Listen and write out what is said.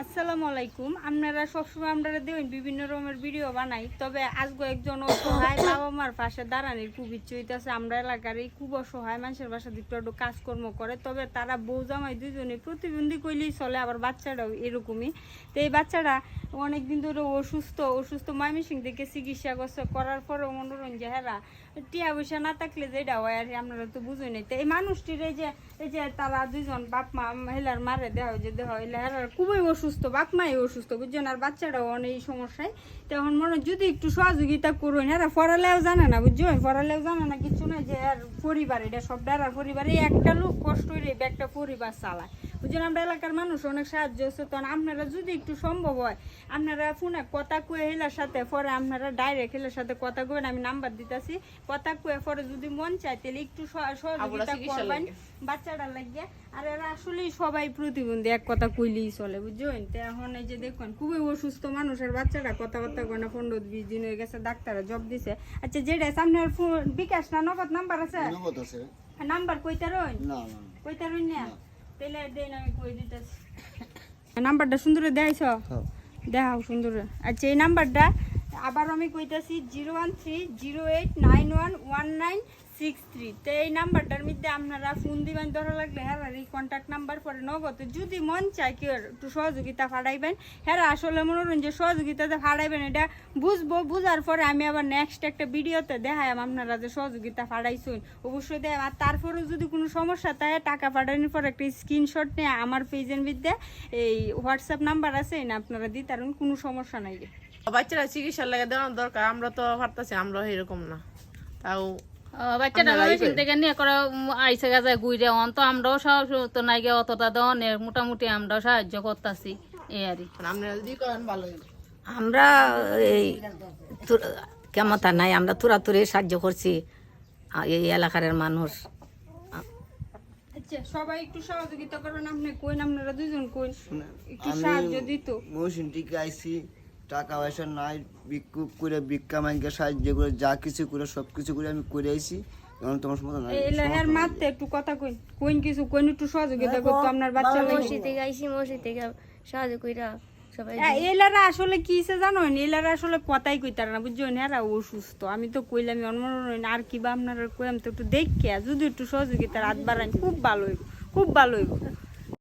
আসসালামু আলাইকুম। আপনারা সবসময় আমরা দেখুন বিভিন্ন রকমের ভিডিও বানাই, তবে আজকে একজন অসহায় বাবা মার পাশে দাঁড়ানোর খুব ইচ্ছে হইতেছে। আমরা এলাকার এই খুব অসহায় মানুষের বাসা একটু একটু কাজকর্ম করে, তবে তারা বউ জামাই দুজনে প্রতিবন্ধী কইলেই চলে, আবার বাচ্চাটাও এরকমই। তো এই বাচ্চাটা অনেকদিন ধরে অসুস্থ ময়মনসিংহ থেকে চিকিৎসা করার পরেও মনোরঞ্জন যে হেরা টিয়া পয়সা না থাকলে যেটা হয় আর আপনারা তো বুঝুই নাই। তো এই মানুষটির এই যে তারা দুইজন বাপ মা হেলার মারে দেওয়া হইলে হেরার খুবই অসুস্থ, বাপ মাই অসুস্থ বুঝছেন, আর বাচ্চাটাও অনেক সমস্যায়। তখন মনে যদি একটু সহযোগিতা করুন, হ্যাঁ পড়ালেও জানে না বুঝছেন, পড়ালেও জানে না কিছু নয়, যে আর পরিবার এটা সব ডারার পরিবারে একটা লোক কষ্ট হইলে একটা পরিবার চালায় বুঝছেন। আমরা এলাকার মানুষ অনেক সাহায্য হচ্ছে, তখন আপনারা যদি একটু সম্ভব হয় আপনারা ফোনে কথা কয়ে হেলার সাথে পরে আপনারা ডাইরেক্ট হেলার সাথে কথা কবেন, আমি নাম্বার দিতেছি, কথা কয়ে পরে যদি মন চায় তাহলে একটু সহযোগিতা করবেন বাচ্চাটার লাগিয়ে। আর এরা আসলে সবাই প্রতিবন্ধী, এক কথা কইলেই চলে বুঝছেন। তো এখন এই যে দেখুন খুবই অসুস্থ মানুষের বাচ্চাটা কথাবার্তা করে না, 15-20 দিন হয়ে গেছে, ডাক্তাররা জব দিছে। আচ্ছা যেটা সামনের বিকাশ না নগদ নাম্বার আছে? নাম্বার কইতে রইন কইতে রইন না তাহলে দেন, আমি কই দিতেছি। নাম্বারটা সুন্দর দেখাইছ? দেখাও সুন্দর। আচ্ছা এই নাম্বারটা আবার আমি কইতাছি 01308911963। তো এই নাম্বারটার মধ্যে আপনারা ফোন দিবেন, ধরা লাগলে হ্যাঁ এই কন্ট্যাক্ট নাম্বার পরে নগদ যদি মন চায় কেউ একটু সহযোগিতা ফাড়াইবেন, হ্যাঁ আসলে মনোরঞ্জন সহযোগিতাতে ফাড়াইবেন এটা বুঝবো, বুঝার পরে আমি আবার নেক্সট একটা ভিডিওতে দেখাই আপনারা যে সহযোগিতা ফাড়াইছুন অবশ্যই দেয়। আর তারপরেও যদি কোনো সমস্যা থাকে টাকা ফাটানোর পর একটা স্ক্রিনশট নিয়ে আমার পেজের মধ্যে এই হোয়াটসঅ্যাপ নাম্বার আছে না, আপনারা দিতারুন, কোনো সমস্যা নাই। বাচ্চারা চিকিৎসার লাগে দেওয়ার দরকার, আমরা তো পারতাছি, আমরা এরকম না। তাও বাচ্চাটা মেশিন থেকে নিয়ে করে আইসে গেছে গুইরে অন, তো আমরাও সাহস তো নাই গে অতটা দনের, মোটামুটি আমরাও সাহায্য করতেছি এই আর কি। আপনারা যদি করেন ভালোই। আমরা এই কেমতা নাই, আমরা তুরাতুরি সাহায্য করছি এই এলাকার মানুষ। আচ্ছা সবাই একটু সহযোগিতা করবেন, আপনি কইন আপনারা দুজন কইন একটু সাহায্য দিত। মহসিন টিকে আইসি, টাকা পয়সা নাই, বিক্ষোভ করে ভিক্ষা মাইকে সাহায্য করে যা কিছু করে সব কিছু করে আমি করে আইসি। এখন তোমার সময় নাই এলাকার মারতে একটু কথা কইন কইন কিছু কইন, একটু সহযোগিতা করতো আপনার বাচ্চা মসজিদ থেকে আইসি, মসজিদ থেকে সাহায্য কইরা সবাই। এলারা আসলে কি জানো, এলারা আসলে কথাই কইতার না বুঝছেন, এরা অসুস্থ। আমি তো কইলাম আর কিবা আপনারা কইলাম তো একটু দেখে যদি একটু সহযোগিতার হাত বাড়ান খুব ভালো হইব, খুব ভালো হইব।